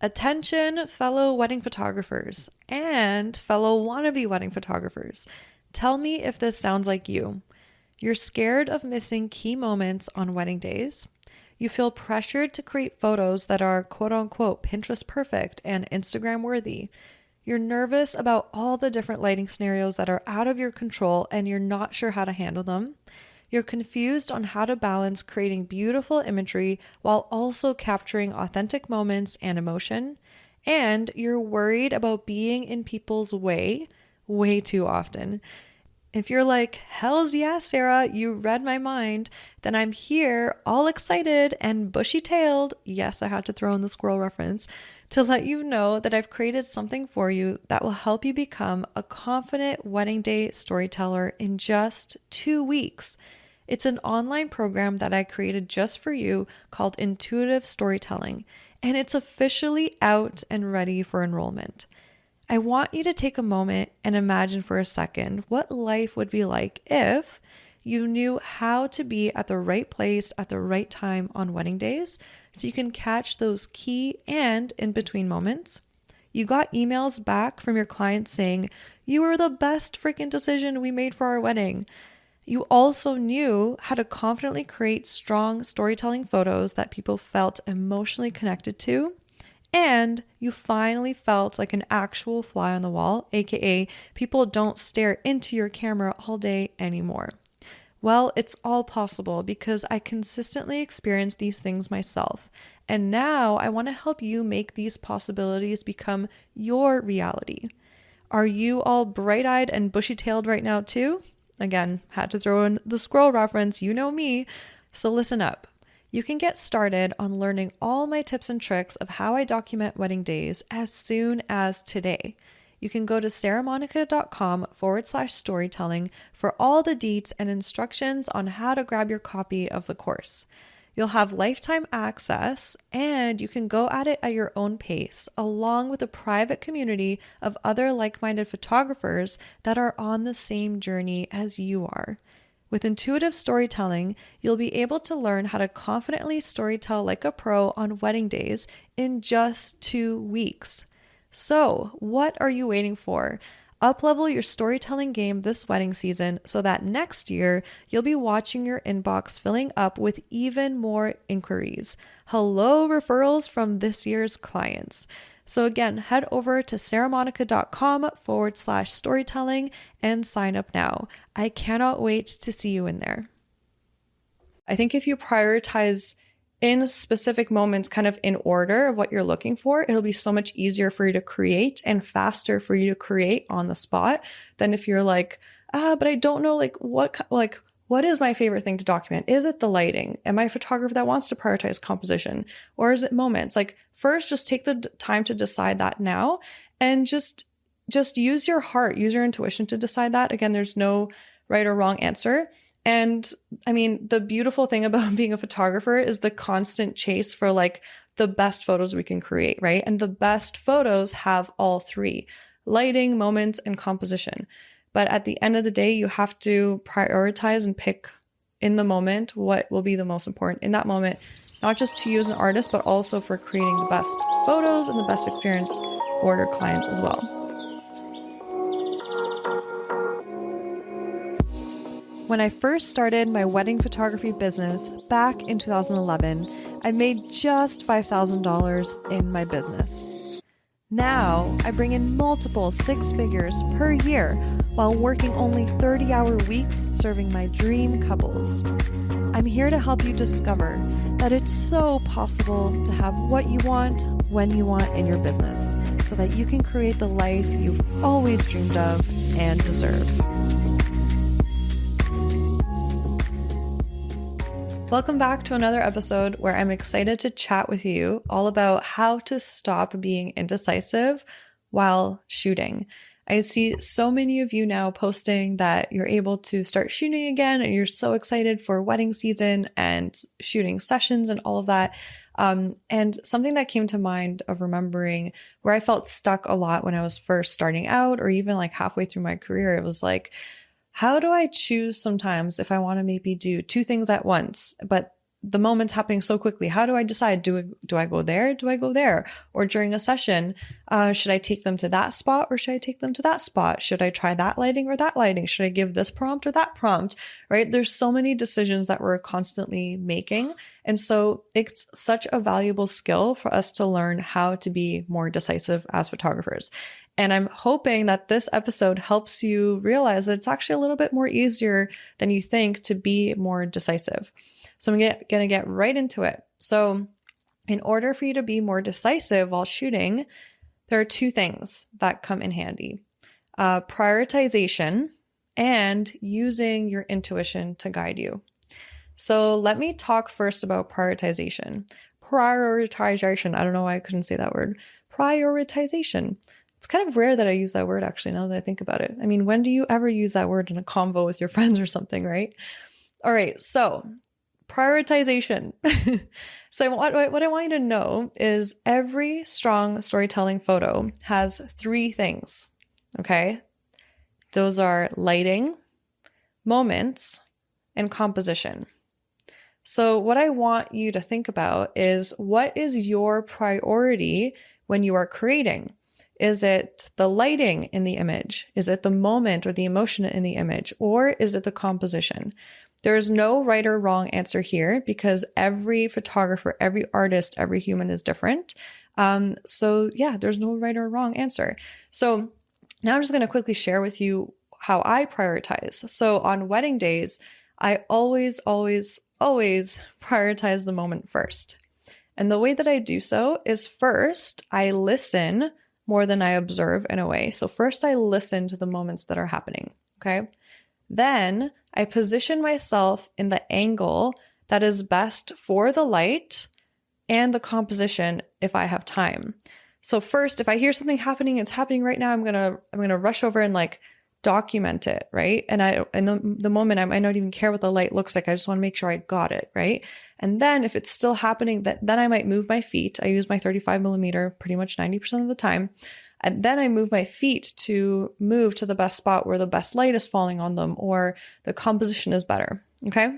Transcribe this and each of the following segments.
Attention, fellow wedding photographers and fellow wannabe wedding photographers. Tell me if this sounds like you. You're scared of missing key moments on wedding days. You feel pressured to create photos that are quote unquote Pinterest perfect and Instagram worthy. You're nervous about all the different lighting scenarios that are out of your control and you're not sure how to handle them. You're confused on how to balance creating beautiful imagery while also capturing authentic moments and emotion. And you're worried about being in people's way too often. If you're like, hells yeah, Sara, you read my mind, then I'm here all excited and bushy-tailed, yes, I had to throw in the squirrel reference, to let you know that I've created something for you that will help you become a confident wedding day storyteller in just 2 weeks. It's an online program that I created just for you called Intuitive Storytelling, and it's officially out and ready for enrollment. I want you to take a moment and imagine for a second what life would be like if you knew how to be at the right place at the right time on wedding days so you can catch those key and in between moments. You got emails back from your clients saying, "You were the best freaking decision we made for our wedding." You also knew how to confidently create strong storytelling photos that people felt emotionally connected to. And you finally felt like an actual fly on the wall, aka people don't stare into your camera all day anymore. Well, it's all possible because I consistently experience these things myself. And now I want to help you make these possibilities become your reality. Are you all bright-eyed and bushy-tailed right now too? Again, had to throw in the squirrel reference, you know me. So listen up. You can get started on learning all my tips and tricks of how I document wedding days as soon as today. You can go to saramonika.com/storytelling for all the deets and instructions on how to grab your copy of the course. You'll have lifetime access and you can go at it at your own pace, along with a private community of other like-minded photographers that are on the same journey as you are. With intuitive storytelling, you'll be able to learn how to confidently storytell like a pro on wedding days in just 2 weeks. So, what are you waiting for? Uplevel your storytelling game this wedding season so that next year you'll be watching your inbox filling up with even more inquiries. Hello, referrals from this year's clients. So again, head over to saramonika.com/storytelling and sign up now. I cannot wait to see you in there. I think if you prioritize in specific moments, kind of in order of what you're looking for, it'll be so much easier for you to create and faster for you to create on the spot than if you're like, but I don't know, what is my favorite thing to document? Is it the lighting? Am I a photographer that wants to prioritize composition? Or is it moments? Like first, just take the time to decide that now and just use your heart, use your intuition to decide that. Again, there's no right or wrong answer. And I mean, the beautiful thing about being a photographer is the constant chase for like the best photos we can create, right? And the best photos have all three: lighting, moments, and composition. But at the end of the day, you have to prioritize and pick in the moment what will be the most important in that moment, not just to you as an artist, but also for creating the best photos and the best experience for your clients as well. When I first started my wedding photography business back in 2011, I made just $5,000 in my business. Now, I bring in multiple six figures per year while working only 30-hour weeks serving my dream couples. I'm here to help you discover that it's so possible to have what you want when you want in your business so that you can create the life you've always dreamed of and deserve. Welcome back to another episode where I'm excited to chat with you all about how to stop being indecisive while shooting. I see so many of you now posting that you're able to start shooting again and you're so excited for wedding season and shooting sessions and all of that. And something that came to mind of remembering where I felt stuck a lot when I was first starting out or even like halfway through my career, it was like, how do I choose sometimes if I want to maybe do two things at once, but the moment's happening so quickly. How do I decide? Do I go there? Do I go there? Or during a session, should I take them to that spot or should I take them to that spot? Should I try that lighting or that lighting? Should I give this prompt or that prompt? Right? There's so many decisions that we're constantly making. And so it's such a valuable skill for us to learn how to be more decisive as photographers. And I'm hoping that this episode helps you realize that it's actually a little bit more easier than you think to be more decisive. So I'm going to get right into it. So in order for you to be more decisive while shooting, there are two things that come in handy. Prioritization and using your intuition to guide you. So let me talk first about prioritization. Prioritization. I don't know why I couldn't say that word. Prioritization. It's kind of rare that I use that word actually, now that I think about it. I mean, when do you ever use that word in a convo with your friends or something, right? All right, so prioritization. So what I want you to know is every strong storytelling photo has three things, okay? Those are lighting, moments, and composition. So what I want you to think about is, what is your priority when you are creating? Is it the lighting in the image? Is it the moment or the emotion in the image? Or is it the composition? There is no right or wrong answer here because every photographer, every artist, every human is different. So yeah, there's no right or wrong answer. So now I'm just going to quickly share with you how I prioritize. So on wedding days, I always prioritize the moment first. And the way that I do so is, first, I listen more than I observe in a way. So first I listen to the moments that are happening, okay? Then I position myself in the angle that is best for the light and the composition if I have time. So first, if I hear something happening, it's happening right now, I'm gonna rush over and like document it, right? And the moment I might not even care what the light looks like. I just want to make sure I got it, right? And then if it's still happening, then I might move my feet. I use my 35 millimeter pretty much 90% of the time. And then I move my feet to move to the best spot where the best light is falling on them or the composition is better, okay?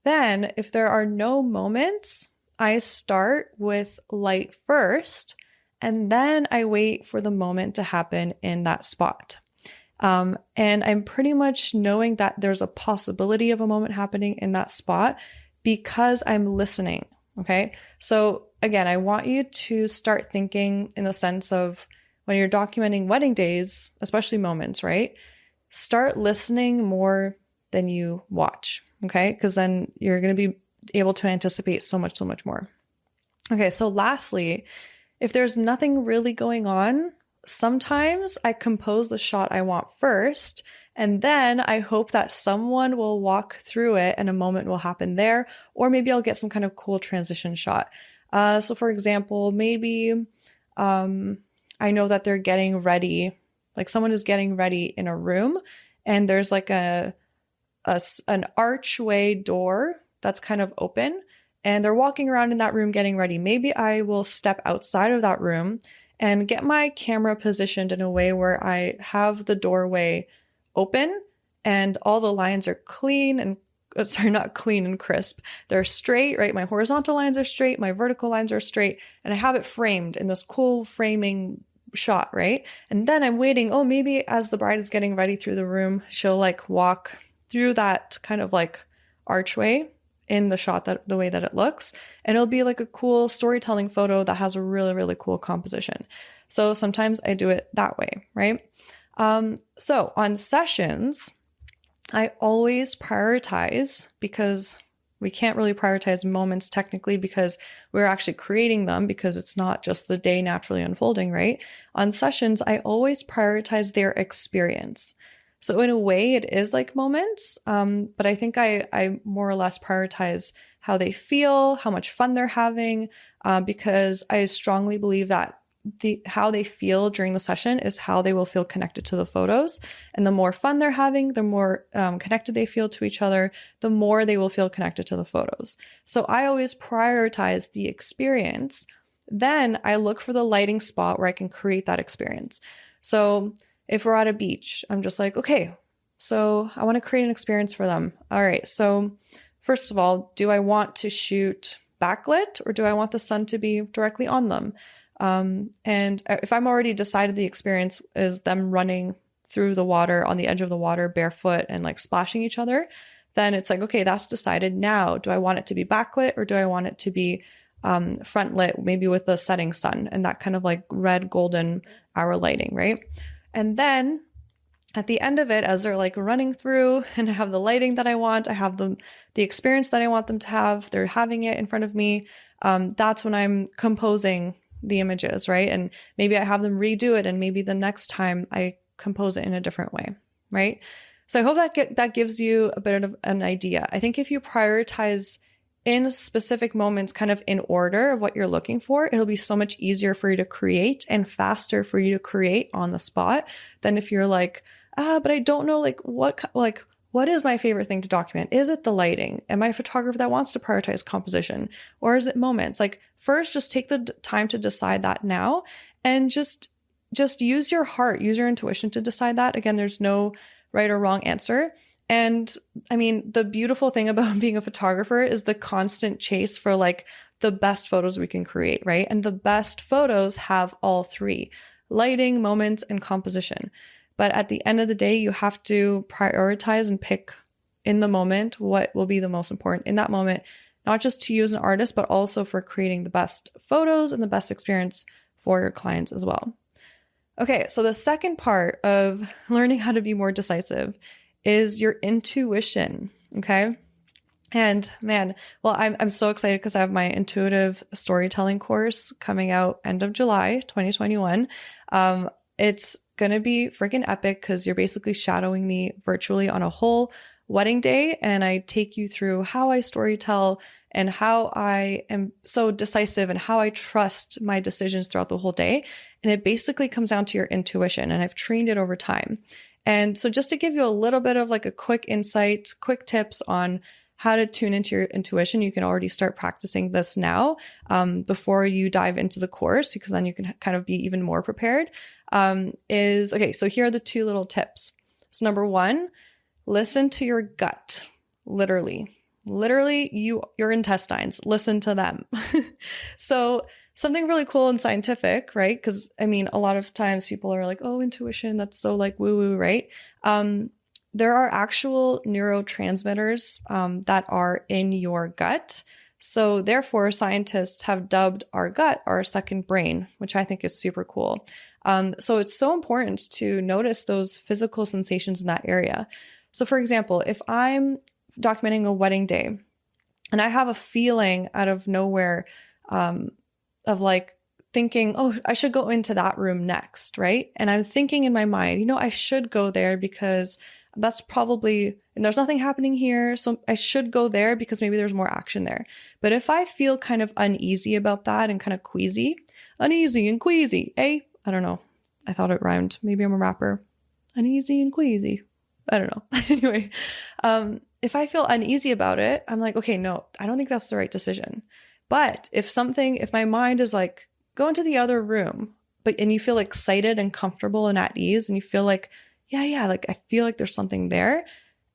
Then if there are no moments, I start with light first, and then I wait for the moment to happen in that spot. And I'm pretty much knowing that there's a possibility of a moment happening in that spot because I'm listening, okay? So again, I want you to start thinking in the sense of, when you're documenting wedding days, especially moments, right? Start listening more than you watch, okay? Because then you're going to be able to anticipate so much more. Okay, so lastly, if there's nothing really going on, sometimes I compose the shot I want first, and then I hope that someone will walk through it and a moment will happen there, or maybe I'll get some kind of cool transition shot. So for example, maybe I know that they're getting ready, like someone is getting ready in a room, and there's like an archway door that's kind of open, and they're walking around in that room getting ready. Maybe I will step outside of that room and get my camera positioned in a way where I have the doorway open and all the lines are clean and not clean and crisp. They're straight, right? My horizontal lines are straight, my vertical lines are straight, and I have it framed in this cool framing shot, right? And then I'm waiting, maybe as the bride is getting ready through the room, she'll like walk through that kind of like archway in the shot, that the way that it looks, and it'll be like a cool storytelling photo that has a really, really cool composition. So sometimes I do it that way, right? So on sessions, I always prioritize, because we can't really prioritize moments technically because we're actually creating them, because it's not just the day naturally unfolding, right? On sessions, I always prioritize their experience. So in a way, it is like moments, but I think I more or less prioritize how they feel, how much fun they're having, because I strongly believe that how they feel during the session is how they will feel connected to the photos. And the more fun they're having, the more connected they feel to each other, the more they will feel connected to the photos. So I always prioritize the experience. Then I look for the lighting spot where I can create that experience. So if we're at a beach, I'm just like, okay, so I want to create an experience for them. All right, so first of all, do I want to shoot backlit or do I want the sun to be directly on them? And if I'm already decided the experience is them running through the water on the edge of the water barefoot and like splashing each other, then it's like, okay, that's decided. Now, do I want it to be backlit or do I want it to be front lit, maybe with the setting sun and that kind of like red golden hour lighting, right? And then at the end of it, as they're like running through and I have the lighting that I want, I have the experience that I want them to have, they're having it in front of me. That's when I'm composing the images, right? And maybe I have them redo it and maybe the next time I compose it in a different way, right? So I hope that gives you a bit of an idea. I think if you prioritize in specific moments kind of in order of what you're looking for, it'll be so much easier for you to create and faster for you to create on the spot than if you're like, but I don't know what is my favorite thing to document? Is it the lighting? Am I a photographer that wants to prioritize composition? Or is it moments? Like first, just take the time to decide that now and just use your heart, use your intuition to decide that. Again, there's no right or wrong answer. And I mean, the beautiful thing about being a photographer is the constant chase for like the best photos we can create, right? And the best photos have all three: lighting, moments, and composition. But at the end of the day, you have to prioritize and pick in the moment what will be the most important in that moment, not just to you as an artist, but also for creating the best photos and the best experience for your clients as well. Okay, so the second part of learning how to be more decisive is your intuition, okay? And man, well, I'm so excited because I have my intuitive storytelling course coming out end of July 2021. It's going to be freaking epic because you're basically shadowing me virtually on a whole wedding day. And I take you through how I storytell and how I am so decisive and how I trust my decisions throughout the whole day. And it basically comes down to your intuition. And I've trained it over time. And so just to give you a little bit of like a quick insight, quick tips on how to tune into your intuition, you can already start practicing this now before you dive into the course, because then you can kind of be even more prepared. Okay, so here are the two little tips. So number one, listen to your gut, literally your intestines, listen to them. So something really cool and scientific, right? Because I mean, a lot of times people are like, oh, intuition, that's so like woo woo, right? There are actual neurotransmitters that are in your gut. So therefore, scientists have dubbed our gut our second brain, which I think is super cool. So it's so important to notice those physical sensations in that area. So for example, if I'm documenting a wedding day and I have a feeling out of nowhere of like thinking, oh, I should go into that room next, right? And I'm thinking in my mind, I should go there because that's probably, and there's nothing happening here. So I should go there because maybe there's more action there. But if I feel kind of uneasy about that and kind of queasy, uneasy and queasy, I don't know. I thought it rhymed. Maybe I'm a rapper. Uneasy and queasy. I don't know. Anyway, if I feel uneasy about it, I'm like, okay, no, I don't think that's the right decision. But if my mind is like, go into the other room, and you feel excited and comfortable and at ease, and you feel like, yeah, like I feel like there's something there,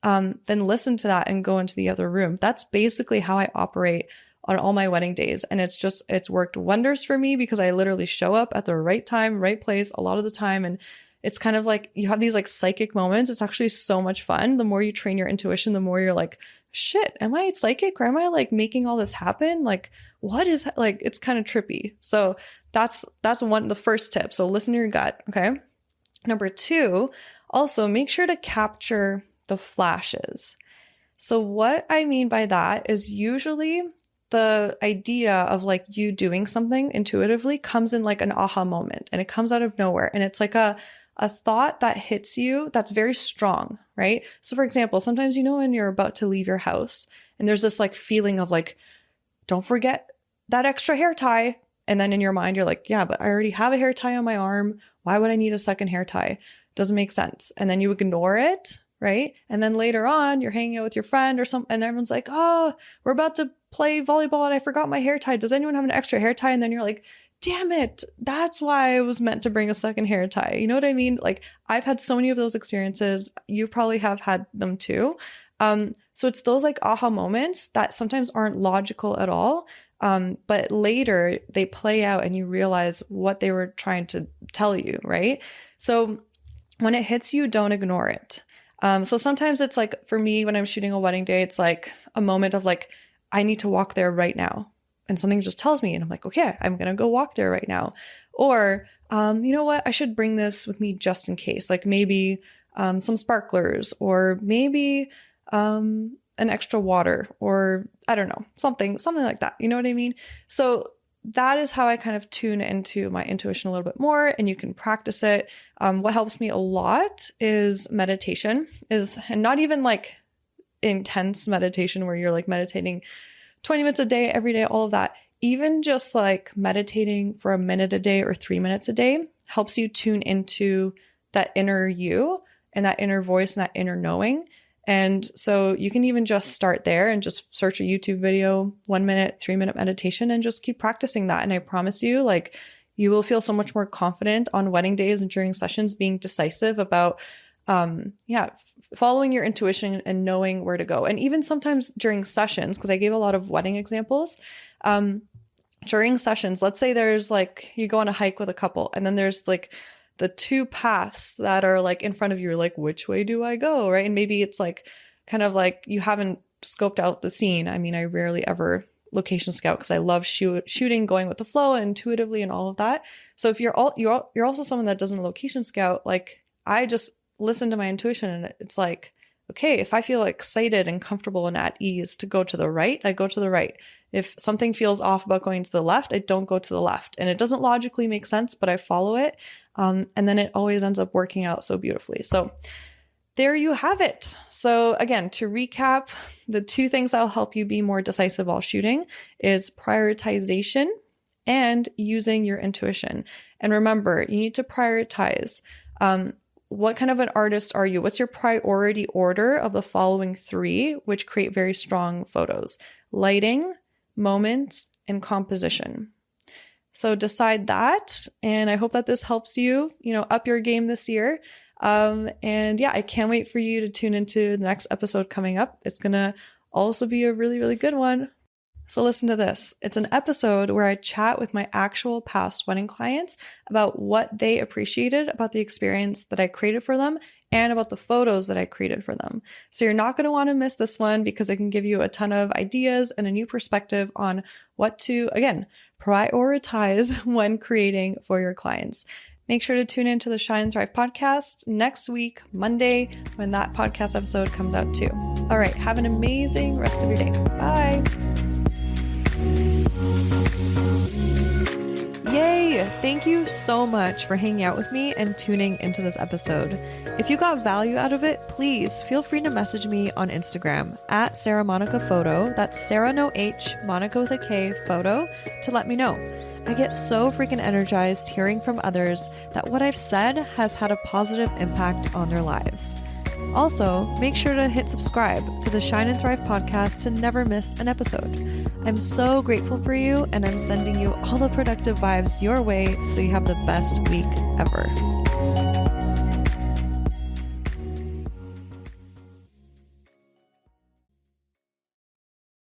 then listen to that and go into the other room. That's basically how I operate on all my wedding days. And it's worked wonders for me because I literally show up at the right time, right place a lot of the time. And it's kind of like you have these like psychic moments. It's actually so much fun. The more you train your intuition, the more you're like, shit, am I psychic or am I like making all this happen? Like, what is like, it's kind of trippy. So that's the first tip. So listen to your gut. Okay. Number two, also make sure to capture the flashes. So what I mean by that is usually the idea of like you doing something intuitively comes in like an aha moment and it comes out of nowhere. And it's like a thought that hits you that's very strong, right? So for example, sometimes, when you're about to leave your house and there's this like feeling of like, don't forget that extra hair tie. And then in your mind, you're like, yeah, but I already have a hair tie on my arm. Why would I need a second hair tie? Doesn't make sense. And then you ignore it, right? And then later on, you're hanging out with your friend or something, and everyone's like, oh, we're about to play volleyball and I forgot my hair tie. Does anyone have an extra hair tie? And then you're like, damn it, that's why I was meant to bring a second hair tie. You know what I mean? Like I've had so many of those experiences. You probably have had them too. So it's those like aha moments that sometimes aren't logical at all. But later they play out and you realize what they were trying to tell you, right? So when it hits you, don't ignore it. So sometimes it's like, for me, when I'm shooting a wedding day, it's like a moment of like, I need to walk there right now. And something just tells me, and I'm like, okay, I'm going to go walk there right now. Or, you know what? I should bring this with me just in case, like maybe some sparklers, or maybe an extra water, or I don't know, something like that. You know what I mean? So that is how I kind of tune into my intuition a little bit more, and you can practice it. What helps me a lot is meditation, and not even like intense meditation where you're like meditating 20 minutes a day, every day, all of that. Even just like meditating for a minute a day or 3 minutes a day helps you tune into that inner you and that inner voice and that inner knowing. And so you can even just start there and just search a YouTube video, 1 minute, 3 minute meditation, and just keep practicing that. And I promise you, like, you will feel so much more confident on wedding days and during sessions, being decisive about, following your intuition and knowing where to go. And even sometimes during sessions, because I gave a lot of wedding examples, during sessions, let's say there's like, you go on a hike with a couple, and then there's like the two paths that are like in front of you, like, which way do I go? Right. And maybe it's like, kind of like you haven't scoped out the scene. I mean, I rarely ever location scout because I love shooting, going with the flow intuitively and all of that. So if you're also someone that doesn't location scout, like, I just listen to my intuition, and it's like, okay, if I feel excited and comfortable and at ease to go to the right, I go to the right. If something feels off about going to the left, I don't go to the left. And it doesn't logically make sense, but I follow it. And then it always ends up working out so beautifully. So there you have it. So again, to recap, the two things that'll help you be more decisive while shooting is prioritization and using your intuition. And remember, you need to prioritize. What kind of an artist are you? What's your priority order of the following three, which create very strong photos? Lighting, moments, and composition. So decide that. And I hope that this helps you, up your game this year. And yeah, I can't wait for you to tune into the next episode coming up. It's going to also be a really, really good one. So listen to this. It's an episode where I chat with my actual past wedding clients about what they appreciated about the experience that I created for them and about the photos that I created for them. So you're not going to want to miss this one, because it can give you a ton of ideas and a new perspective on what to, again, prioritize when creating for your clients. Make sure to tune into the Shine and Thrive podcast next week, Monday, when that podcast episode comes out too. All right. Have an amazing rest of your day. Bye. Yay! Thank you so much for hanging out with me and tuning into this episode. If you got value out of it, please feel free to message me on Instagram at Sara Monika Photo. That's Sara no H, Monika with a K, photo, to let me know. I get so freaking energized hearing from others that what I've said has had a positive impact on their lives. Also, make sure to hit subscribe to the Shine and Thrive podcast to never miss an episode. I'm so grateful for you, and I'm sending you all the productive vibes your way so you have the best week ever.